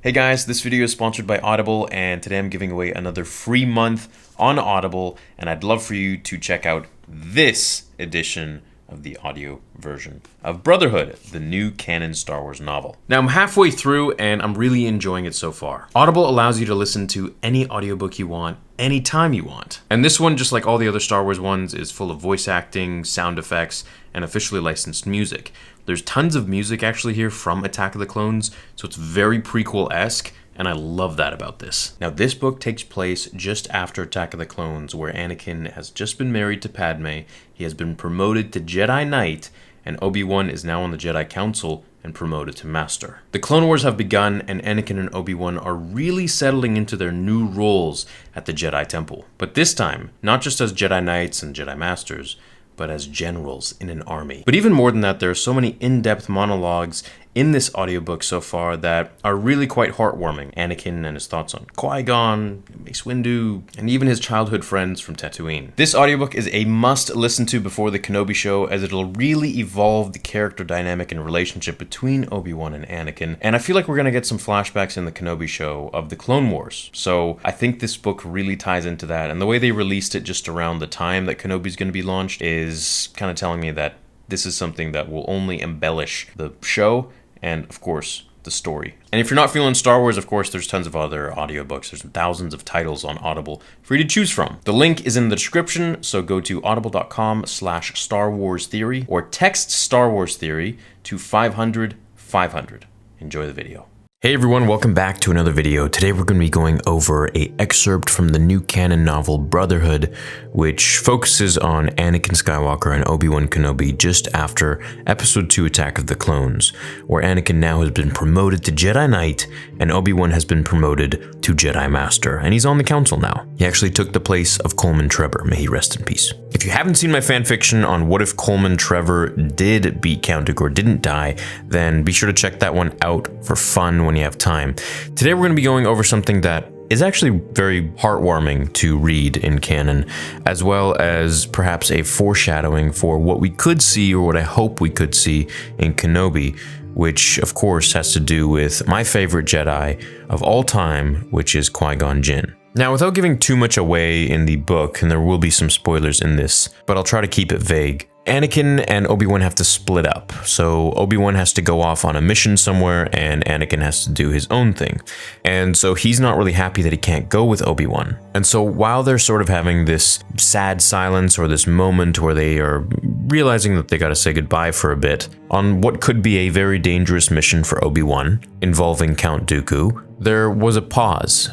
Hey guys, this video is sponsored by Audible, and today I'm giving away another free month on Audible, and I'd love for you to check out this edition of the audio version of Brotherhood, the new canon Star Wars novel. Now I'm halfway through and I'm really enjoying it so far. Audible allows you to listen to any audiobook you want, anytime you want. And this one, just like all the other Star Wars ones, is full of voice acting, sound effects, and officially licensed music. There's tons of music actually here from Attack of the Clones, so it's very prequel-esque, and I love that about this. Now this book takes place just after Attack of the Clones, where Anakin has just been married to Padme, he has been promoted to Jedi Knight, and Obi-Wan is now on the Jedi Council and promoted to Master. The Clone Wars have begun, and Anakin and Obi-Wan are really settling into their new roles at the Jedi Temple. But this time, not just as Jedi Knights and Jedi Masters, but as generals in an army. But even more than that, there are so many in-depth monologues in this audiobook so far that are really quite heartwarming. Anakin and his thoughts on Qui-Gon, Mace Windu, and even his childhood friends from Tatooine. This audiobook is a must listen to before the Kenobi show, as it'll really evolve the character dynamic and relationship between Obi-Wan and Anakin. And I feel like we're gonna get some flashbacks in the Kenobi show of the Clone Wars. So I think this book really ties into that. And the way they released it just around the time that Kenobi's gonna be launched is kind of telling me that this is something that will only embellish the show and, of course, the story. And if you're not feeling Star Wars, of course, there's tons of other audiobooks. There's thousands of titles on Audible for you to choose from. The link is in the description, so go to audible.com/Star Wars Theory or text Star Wars Theory to 500 500. Enjoy the video. Hey everyone, welcome back to another video. Today we're going to be going over an excerpt from the new canon novel Brotherhood, which focuses on Anakin Skywalker and Obi-Wan Kenobi just after Episode 2 Attack of the Clones, where Anakin now has been promoted to Jedi Knight and Obi-Wan has been promoted to Jedi Master, and he's on the council now. He actually took the place of Coleman Trevor, may he rest in peace. If you haven't seen my fanfiction on what if Coleman Trevor did beat Count Dooku or didn't die, then be sure to check that one out for fun when you have time. Today we're going to be going over something that is actually very heartwarming to read in canon, as well as perhaps a foreshadowing for what we could see, or what I hope we could see, in Kenobi, which of course has to do with my favorite Jedi of all time, which is Qui-Gon Jinn. Now, without giving too much away in the book, and there will be some spoilers in this, but I'll try to keep it vague, Anakin and Obi-Wan have to split up. So Obi-Wan has to go off on a mission somewhere, and Anakin has to do his own thing. And so he's not really happy that he can't go with Obi-Wan. And so while they're sort of having this sad silence, or this moment where they are realizing that they gotta say goodbye for a bit, on what could be a very dangerous mission for Obi-Wan, involving Count Dooku, there was a pause.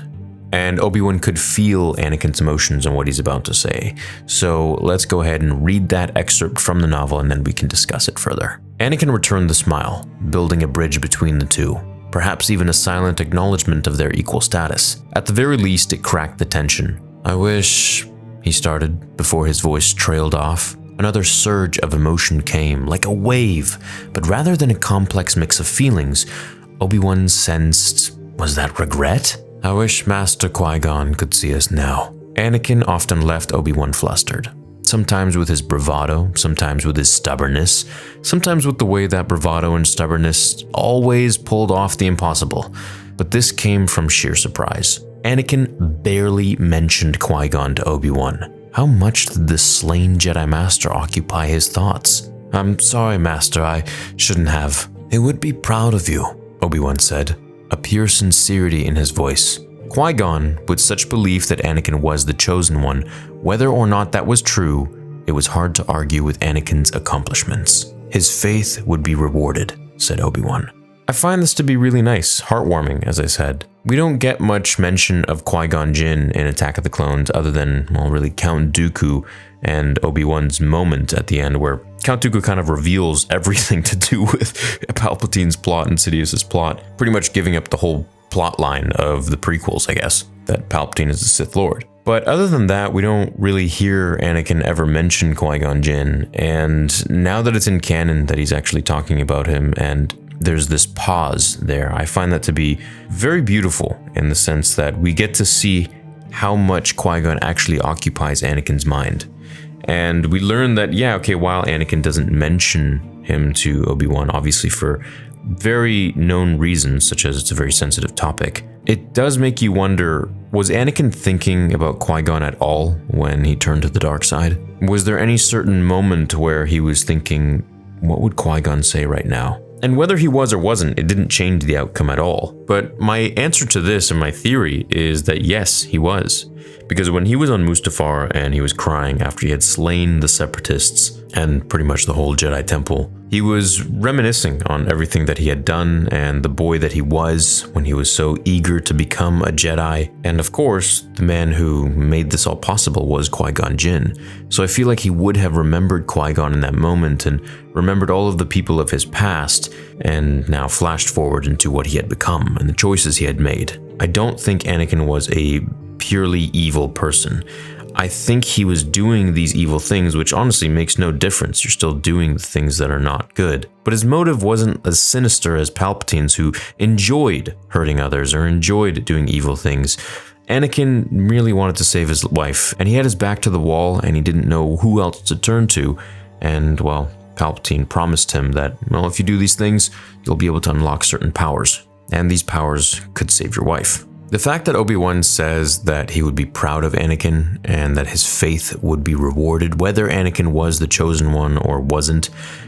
And Obi-Wan could feel Anakin's emotions and what he's about to say. So let's go ahead and read that excerpt from the novel, and then we can discuss it further. Anakin returned the smile, building a bridge between the two, perhaps even a silent acknowledgement of their equal status. At the very least, it cracked the tension. "I wish," he started, before his voice trailed off. Another surge of emotion came, like a wave, but rather than a complex mix of feelings, Obi-Wan sensed, was that regret? "I wish Master Qui-Gon could see us now." Anakin often left Obi-Wan flustered. Sometimes with his bravado, sometimes with his stubbornness, sometimes with the way that bravado and stubbornness always pulled off the impossible. But this came from sheer surprise. Anakin barely mentioned Qui-Gon to Obi-Wan. How much did the slain Jedi Master occupy his thoughts? "I'm sorry, Master, I shouldn't have." "He would be proud of you," Obi-Wan said, a pure sincerity in his voice. Qui-Gon, with such belief that Anakin was the chosen one, whether or not that was true, it was hard to argue with Anakin's accomplishments. "His faith would be rewarded," said Obi-Wan. I find this to be really nice, heartwarming, as I said. We don't get much mention of Qui-Gon Jinn in Attack of the Clones, other than, well, really Count Dooku and Obi-Wan's moment at the end, where Count Dooku kind of reveals everything to do with Palpatine's plot and Sidious's plot, pretty much giving up the whole plot line of the prequels, I guess, that Palpatine is the Sith Lord. But other than that, we don't really hear Anakin ever mention Qui-Gon Jinn, and now that it's in canon that he's actually talking about him, and there's this pause there, I find that to be very beautiful, in the sense that we get to see how much Qui-Gon actually occupies Anakin's mind. And we learn that, yeah, okay, while Anakin doesn't mention him to Obi-Wan, obviously for very known reasons, such as it's a very sensitive topic, it does make you wonder, was Anakin thinking about Qui-Gon at all when he turned to the dark side? Was there any certain moment where he was thinking, what would Qui-Gon say right now? And whether he was or wasn't, it didn't change the outcome at all. But my answer to this, and my theory, is that yes, he was. Because when he was on Mustafar and he was crying after he had slain the Separatists and pretty much the whole Jedi Temple, he was reminiscing on everything that he had done and the boy that he was when he was so eager to become a Jedi. And of course, the man who made this all possible was Qui-Gon Jinn. So I feel like he would have remembered Qui-Gon in that moment and remembered all of the people of his past and now flashed forward into what he had become and the choices he had made. I don't think Anakin was a purely evil person. I think he was doing these evil things, which honestly makes no difference. You're still doing the things that are not good. But his motive wasn't as sinister as Palpatine's, who enjoyed hurting others or enjoyed doing evil things. Anakin really wanted to save his wife, and he had his back to the wall, and he didn't know who else to turn to. And, well, Palpatine promised him that, well, if you do these things, you'll be able to unlock certain powers. And these powers could save your wife. The fact that Obi-Wan says that he would be proud of Anakin and that his faith would be rewarded whether Anakin was the chosen one or wasn't,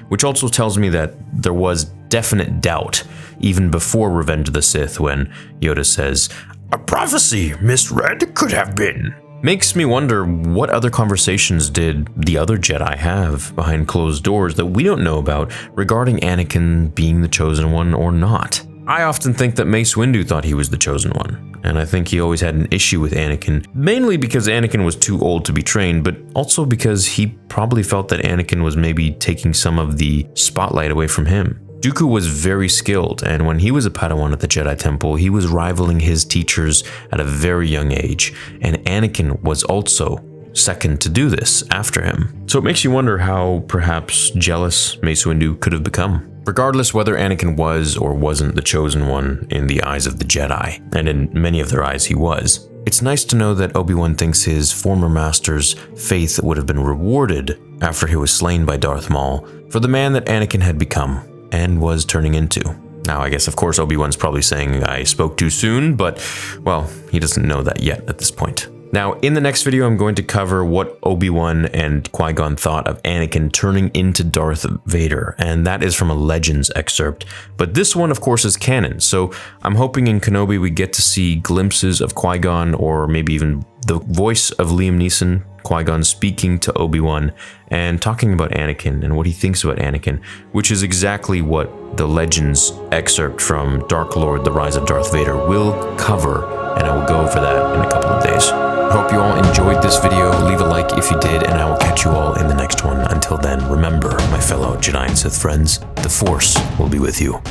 which also tells me that there was definite doubt even before Revenge of the Sith when Yoda says, "A prophecy misread could have been." Makes me wonder, what other conversations did the other Jedi have behind closed doors that we don't know about regarding Anakin being the chosen one or not? I often think that Mace Windu thought he was the chosen one, and I think he always had an issue with Anakin, mainly because Anakin was too old to be trained, but also because he probably felt that Anakin was maybe taking some of the spotlight away from him. Dooku was very skilled, and when he was a Padawan at the Jedi Temple, he was rivaling his teachers at a very young age, and Anakin was also second to do this after him. So it makes you wonder how perhaps jealous Mace Windu could have become. Regardless whether Anakin was or wasn't the chosen one in the eyes of the Jedi, and in many of their eyes he was, it's nice to know that Obi-Wan thinks his former master's faith would have been rewarded after he was slain by Darth Maul for the man that Anakin had become and was turning into. Now, I guess of course Obi-Wan's probably saying I spoke too soon, but well, he doesn't know that yet at this point. Now, in the next video, I'm going to cover what Obi-Wan and Qui-Gon thought of Anakin turning into Darth Vader, and that is from a Legends excerpt. But this one, of course, is canon, so I'm hoping in Kenobi we get to see glimpses of Qui-Gon, or maybe even the voice of Liam Neeson, Qui-Gon speaking to Obi-Wan and talking about Anakin and what he thinks about Anakin, which is exactly what the Legends excerpt from Dark Lord, The Rise of Darth Vader will cover, and I will go over that in a couple of days. I hope you all enjoyed this video. Leave a like if you did, and I will catch you all in the next one. Until then, remember, my fellow Jedi and Sith friends, the Force will be with you,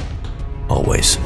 always.